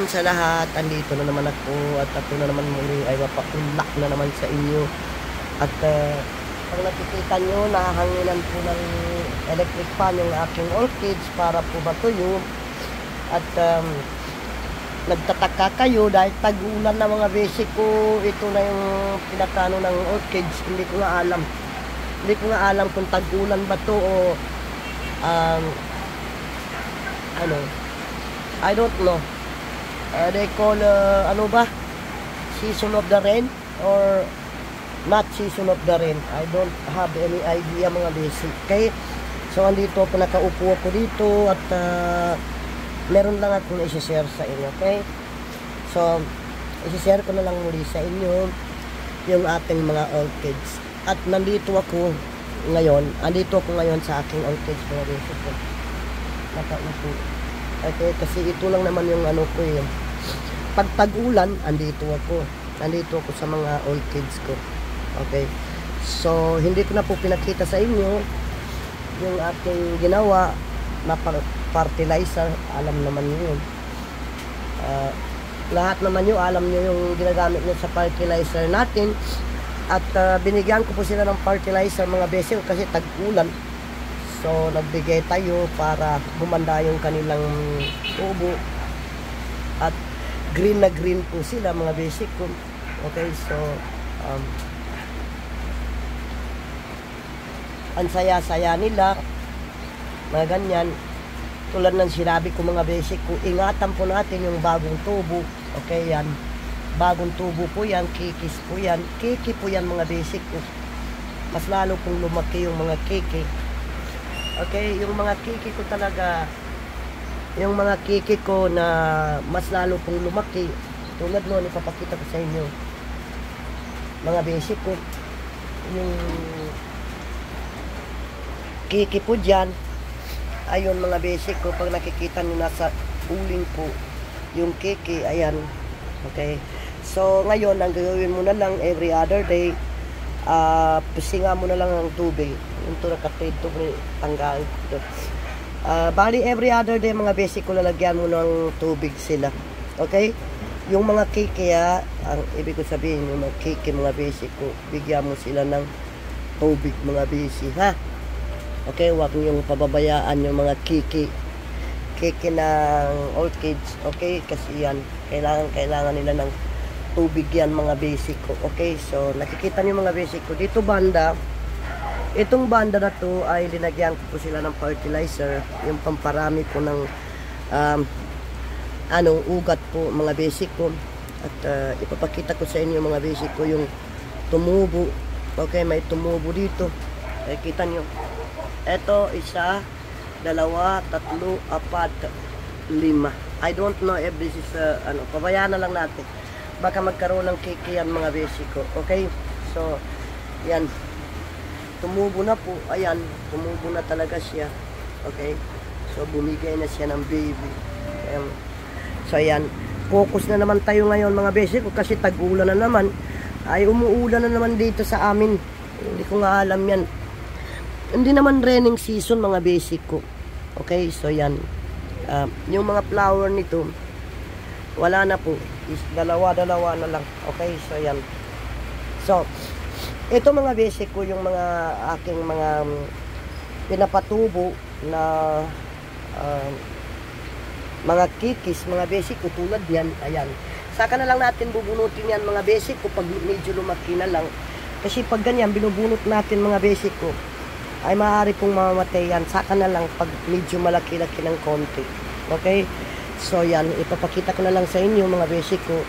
sa lahat, andito na naman ako at ako na naman muli ay mapaulak na naman sa inyo. At pag nakikita nyo, nahanginan po ng electric fan yung aking orchids para po matuyo. At nagtataka kayo dahil tag-ulan na mga basic ko, ito na yung pinakano ng orchids. Hindi ko nga alam kung tag-ulan ba to o ano, I don't know. They call season of the rain or not season of the rain. I don't have any idea mga basic. Okay, so andito ako, nakaupo ako dito at meron lang akong i-share sa inyo. Okay, so i-share ko na lang muli sa inyo yung ating mga orchids. At nandito ako ngayon sa aking orchids mga basic ko, nakaupo. Okay, kasi ito lang naman yung ano ko yun. Pag tag-ulan, andito ako sa mga orchids ko. Okay, so hindi ko na po pinakita sa inyo yung aking ginawa na fertilizer. Alam naman nyo yun, lahat naman nyo alam nyo yung ginagamit nyo sa fertilizer natin. At binigyan ko po sila ng fertilizer mga beses kasi tag-ulan. So, nagbigay tayo para gumanda yung kanilang tubo. At green na green po sila mga basic ko. Okay, so ang saya-saya nila. Mga ganyan. Tulad ng sinabi ko mga basic ko, ingatan po natin yung bagong tubo. Okay, yan. Bagong tubo po yan, kikis po yan. Kiki po yan mga basic ko. Mas lalo pong lumaki yung mga kiki. Okay, yung mga kiki ko talaga, yung mga kiki ko na mas lalo pong lumaki, tulad noon, ipapakita ko sa inyo mga basic ko, yung kiki po dyan, ayun mga basic ko, pag nakikita nyo nasa uling po yung kiki, ayan. Okay, so ngayon, ang gagawin mo na lang every other day, pusinga mo na lang ng tubig. Ito nakatid ito, tanggal ito. Bali every other day mga basic ko, lalagyan mo ng tubig sila. Okay, yung mga kiki ang ibig ko sabihin, yung mga kiki mga basic ko, bigyan mo sila ng tubig mga basic, ha. Okay, huwag niyong pababayaan yung mga kiki ng orchids. Okay, kasi yan kailangan nila ng tubig yan mga basic ko. Okay, so nakikita niyo mga basic ko dito banda. Itong banda na to ay linagyan ko po sila ng fertilizer, yung pamparami po ng ugat po mga basic ko. At ipapakita ko sa inyo mga basic ko yung tumubo. Okay, may tumubo dito. Kita nyo. Ito, 1, 2, 3, 4, 5. I don't know if this is pabayaan na lang natin. Baka magkaroon ng kiki yan mga basic ko. Okay, so yan. Tumubo na po, ayan, tumubo na talaga siya. Okay, so bumigay na siya ng baby. So ayan, focus na naman tayo ngayon mga basic ko kasi tag-ulan na naman. Ay umuulan na naman dito sa amin. Hindi ko nga alam yan. Hindi naman raining season mga basic ko. Okay, so yan. Yung mga flower nito, wala na po. Is dalawa na lang. Okay, so yan. So ito mga basic ko yung mga aking mga pinapatubo na mga kikis, mga basic ko tulad yan, ayan. Saka na lang natin bubunutin yan mga basic ko pag medyo lumaki na lang. Kasi pag ganyan binubunot natin mga basic ko, ay maaari pong mamamatay yan. Saka na lang pag medyo malaki-laki ng konti. Okay? So yan, ipapakita ko na lang sa inyo mga basic ko.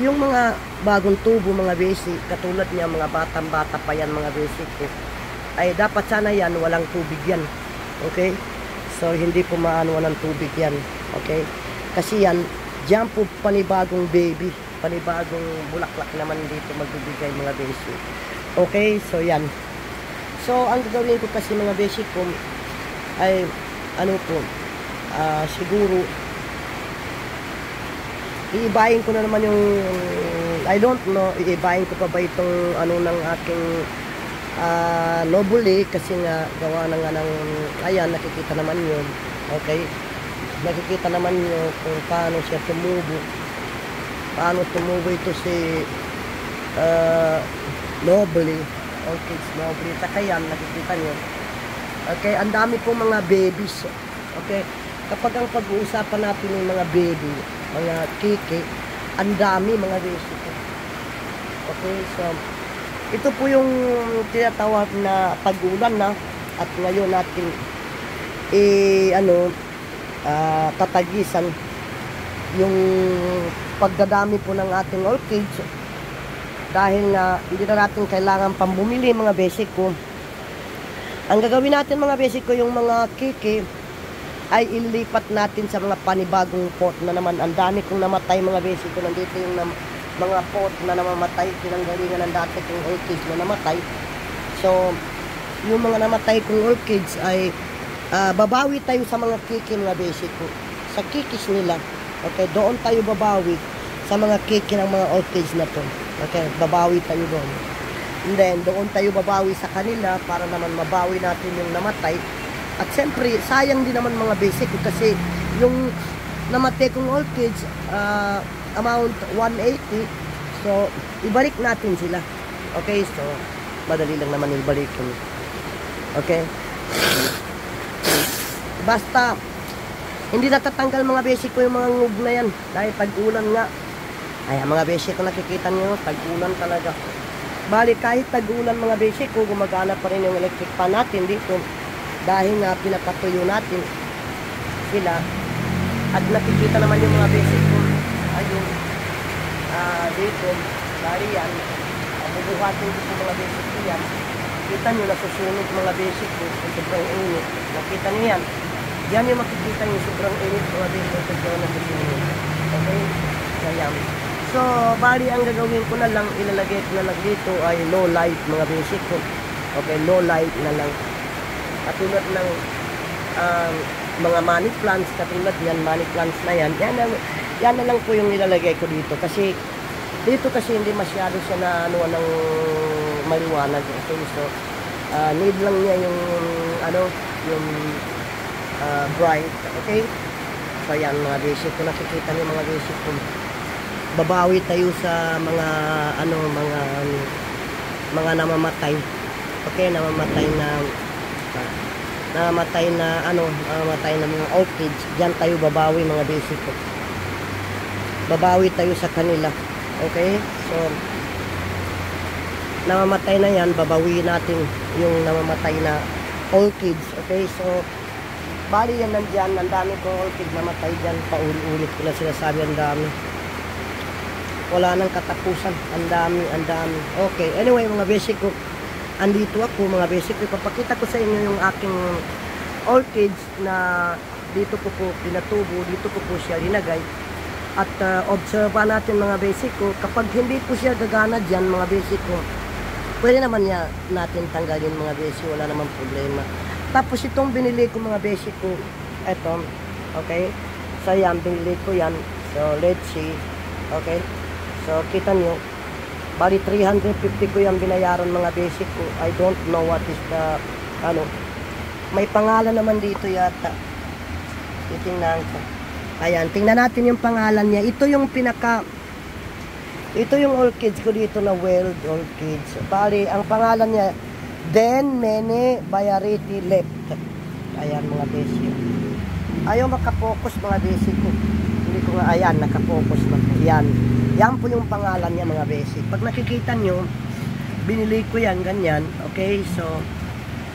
Yung mga bagong tubo mga basic, katulad niya mga batang-bata pa yan mga basic ko, ay dapat sana yan walang tubig yan. Okay, so hindi po maano ng tubig yan. Okay, kasi yan dyan po panibagong baby, panibagong bulaklak naman dito magbibigay mga basic. Okay, so yan. So ang gagawin ko kasi mga basic ko ay siguro iibahin ko na naman yung, I don't know, iibahin ko pa ba itong ng aking nobule, kasi nga gawa na nga ng, ayan, nakikita naman yun. Okay, nakikita naman nyo kung paano siya tumubo. Paano tumubo ito si Nobly. Orchids Nobly. Saka yan, nakikita nyo. Okay, ang dami pong mga babies. Okay, kapag ang pag-uusapan natin yung mga baby, mga kiki, ang dami mga basic. Okay, so ito po yung tinatawag na pag-ulan na at ngayon natin tatagisan yung pagdadami po ng ating orchids dahil na hindi na natin kailangan pambumili mga basic ko. Ang gagawin natin mga basic ko, yung mga kiki ay ilipat natin sa mga panibagong pot na naman. Ang dami kong namatay mga basic ko. Nandito yung mga pot na namamatay, pinanggalingan ng dati kong orchids na namatay. So yung mga namatay kong orchids ay babawi tayo sa mga kiki mga basic ko, sa kikis nila. Okay, doon tayo babawi sa mga kiki ng mga orchids na to. Okay, babawi tayo doon. And then doon tayo babawi sa kanila para naman mabawi natin yung namatay. At siyempre sayang din naman mga basic ko kasi yung namatay kong orchids amount 180. So ibalik natin sila. Okay, so madali lang naman ibalik yun. Okay, basta hindi natatanggal mga basic ko yung mga ngug na yan dahil tag-ulan nga. Ay, mga basic ko nakikita nyo, tag-ulan talaga. Bali kahit tag-ulan mga basic ko, gumagana pa rin yung electric fan natin dito dahil nga pinapatuyo natin sila. At nakikita naman yung mga basic ko ayun dito, bali yan bubuhatin dito mga basic ko yan. Kita nyo nasusunog mga basic ko kung sobrang init. Nakita nyo yan. Yan yung makikita nyo sobrang init mga basic ko sobrang nasusunog. Okay? Kaya so, bali ang gagawin ko na lang, ilalagay ko na lang dito ay low light mga basic ko. Okay, low light na lang. Katulad ng mga money plants, katulad yan, money plants na yan. Yan na lang po yung ilalagay ko dito. Kasi, dito kasi hindi masyado siya na ng maliwanag. Okay, so, need lang niya yung, yung bright. Okay? So, yan mga basic ko. Nakikita niyo mga basic ko. Babawi tayo sa mga mga namamatay. Okay, namamatay na mga orchids. Diyan tayo babawi mga basic ko. Babawi tayo sa kanila. Okay? So namamatay na yan, babawiin natin yung namamatay na orchids. Okay? So bali yan nandiyan, ang dami kong orchid namatay dyan. Pauli-ulit ko na sinasabi, ang dami. Wala nang katapusan. Ang dami. Okay. Anyway, mga basic ko, andito ako, mga basic ko. Ipapakita ko sa inyo yung aking orchids na dito ko po pinatubo. Dito ko po siya linagay. At observa natin mga basic ko. Kapag hindi po siya gagana dyan, mga basic ko, pwede naman natin tanggalin mga basic. Wala naman problema. Tapos itong binili ko mga basic ko, eto. Okay. So yan, binili ko yan. So let's see. Okay. So, kita nyo, bali 350 ko yung binayaran mga basic ko. I don't know what is the, may pangalan naman dito yata. Titingnan ko. Ayan, tingnan natin yung pangalan niya. Ito yung orchids ko dito na wild orchids. Bali, ang pangalan niya, Den Mene Bayariti Left. Ayan mga basic. Ayaw makapokus mga basic ko. Hindi ko nga, ayan, nakapokus na po. Yan po yung pangalan niya mga basic. Pag nakikita nyo, binili ko yan, ganyan. Okay, so,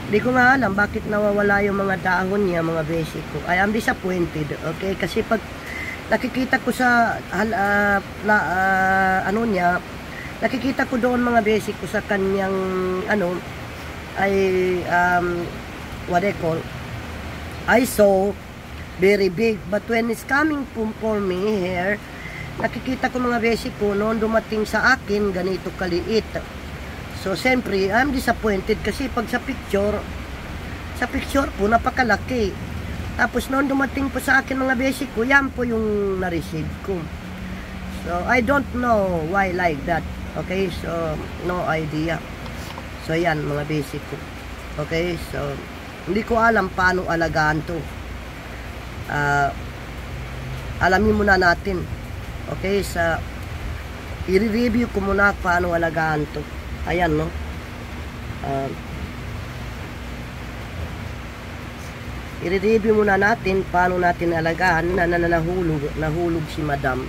hindi ko nga alam bakit nawawala yung mga dahon niya mga basic ko. I am disappointed. Okay, kasi pag nakikita ko sa, nakikita ko doon mga basic ko sa kanyang, what they call, I saw very big. But when it's coming for me here, nakikita ko mga basic ko, noon dumating sa akin, ganito kaliit. So, siyempre, I'm disappointed kasi pag sa picture po, napakalaki. Tapos, noon dumating po sa akin mga basic ko, yan po yung na-receive ko. So, I don't know why like that. Okay, so, no idea. So, yan, mga basic ko. Okay, so, hindi ko alam paano alagaan to. alamin muna natin. Okay, i-review ko muna paano alagaan to. Ayan, no? I-review muna natin paano natin alagaan na nahulog si madam.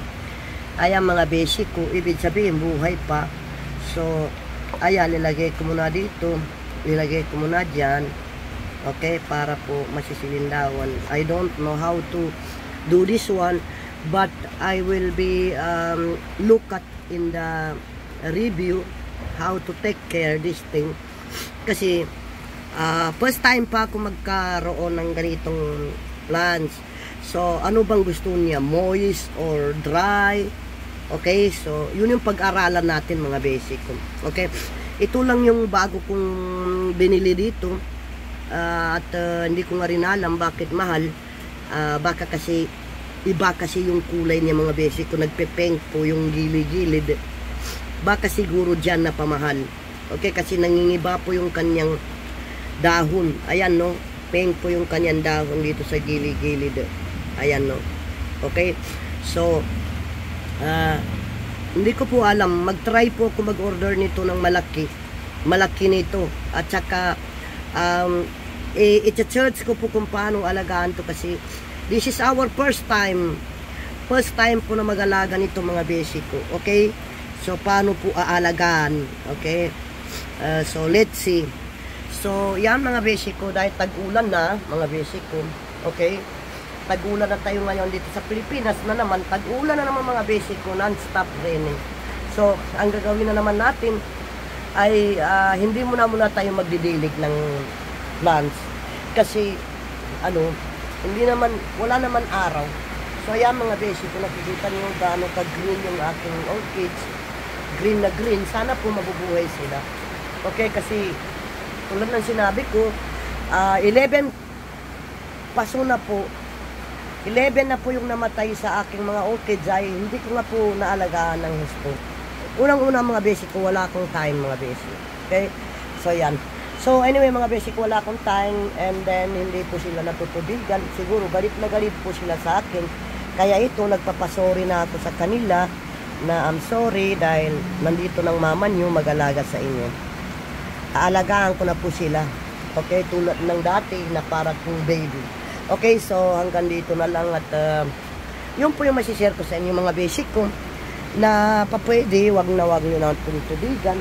Ayan mga basic ko, ibig sabihin buhay pa. So, ayan, nilagay ko muna dito, nilagay ko muna dyan. Okay, para po masisilindawan. I don't know how to do this one, but I will be look at in the review how to take care this thing. Kasi first time pa ako magkaroon ng ganitong plants. So, ano bang gusto niya? Moist or dry? Okay, so, yun yung pag-aralan natin mga basic. Okay, ito lang yung bago kong binili dito. At hindi ko nga rin alam bakit mahal. Baka kasi, iba kasi yung kulay niya mga basic ko. Nagpe-pink po yung gilid-gilid. Baka siguro dyan na pamahal. Okay, kasi nangingiba po yung kanyang dahon. Ayan, no? Pink po yung kanyang dahon dito sa gilid-gilid. Ayan, no? Okay? So, hindi ko po alam. Mag-try po ako mag-order nito ng malaki. Malaki nito. At saka, i-search ko po kung paano alagaan to kasi this is our first time po na mag-alaga nito mga basic ko. Okay? So, paano po aalagaan? Okay? So, let's see. So, yan mga basic ko, dahil tag-ulan na, mga basic ko, okay? Tag-ulan na tayo ngayon dito sa Pilipinas na naman, tag-ulan na naman mga basic ko, non-stop raining. So, ang gagawin na naman natin ay hindi muna tayo magdidilig ng plants. Kasi, hindi naman, wala naman araw. So, ayan mga basic ko, nakikita nyo gaano ka-green yung aking orchids. Green na green, sana po mabubuhay sila. Okay, kasi tulad ng sinabi ko, 11 paso na po. 11 na po yung namatay sa aking mga orchids ay hindi ko nga po naalagaan ng gusto. Unang-una mga basic ko, wala akong time mga basic. Okay? So, yan. So, anyway mga basic, wala akong time and then hindi po sila natutubigan. Siguro, galit na galit po sila sa akin. Kaya ito, nagpapasorry na ako sa kanila na I'm sorry dahil nandito ng mama nyo mag-alaga sa inyo. Aalagaan ko na po sila. Okay, tulad ng dati na para kong baby. Okay, so hanggang dito na lang at yun po yung masishare ko sa inyo mga basic ko na papwede, wag nyo na tutubigan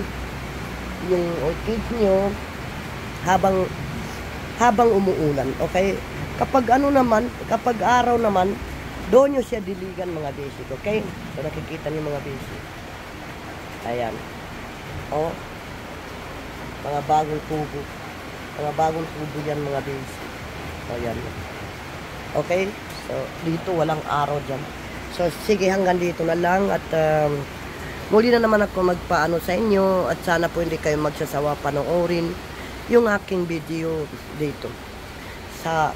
yung orchid nyo habang umuulan. Okay, kapag kapag araw naman, doon nyo siya diligan mga basic. Okay, so nakikita nyo mga basic. Ayan. Oh, mga bagong tubo. Mga bagong tubo yan mga basic. So, yan. Okay? So, dito walang araw dyan. So, sige, hanggang dito na lang. At muli na naman ako magpaano sa inyo. At sana po hindi kayo magsasawa panoorin yung aking video dito. Sa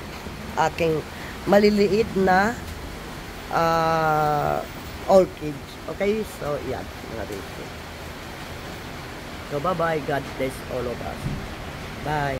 aking maliliit na orchids. Okay? So, yan. Mga basic. So, bye-bye. God bless all of us. Bye.